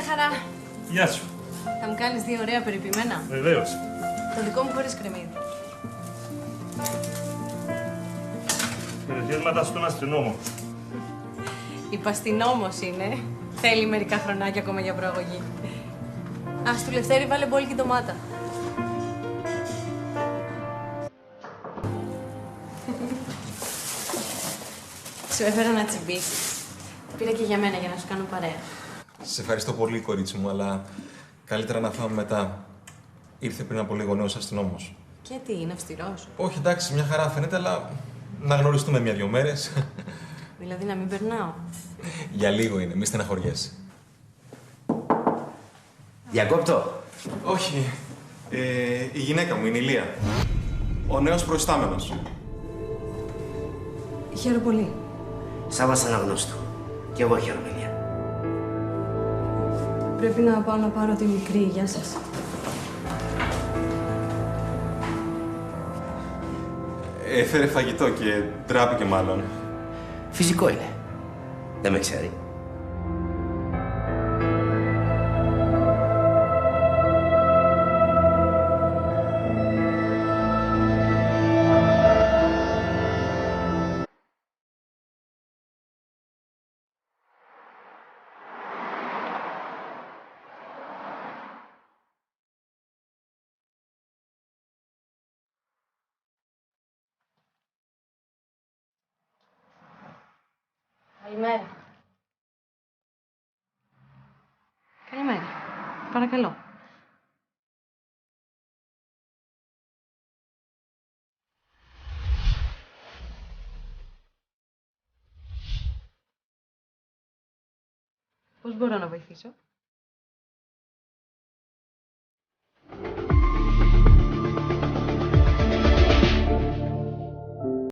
χαρά. Γεια σου. Θα μου κάνεις 2 ωραία περιποιημένα. Βεβαίως. Το δικό μου χωρίς κρεμμύδι. Χαιρετίσματα στον αστυνόμο. Υπαστινόμος είναι. Θέλει μερικά χρονάκια ακόμα για προαγωγή. Ας του Λευτέρη βάλε μπόλικη ντομάτα. Σου έφερα να τσιμπήσεις. Πήρα και για μένα για να σου κάνω παρέα. Σε ευχαριστώ πολύ, κορίτσι μου, αλλά καλύτερα να φάμε μετά. Ήρθε πριν από λίγο νέος αστυνόμος. Και τι, είναι αυστηρός? Όχι, εντάξει, μια χαρά φαίνεται, αλλά να γνωριστούμε 1-2 μέρες. Δηλαδή να μην περνάω. Για λίγο είναι, μη στεναχωριέσαι. Διακόπτω. Όχι. Η γυναίκα μου είναι η Λία. Ο νέος προϊστάμενος. Χαίρομαι πολύ. Σάββας αναγνώστου. Κι εγώ χαίρομαι, Λία. Πρέπει να πάω να πάρω τη μικρή. Γεια σας. Έφερε φαγητό και τράπηκε μάλλον. Φυσικό είναι. Δεν με ξέρει. Καλημέρα. Καλημέρα. Παρακαλώ. Πώς μπορώ να βοηθήσω?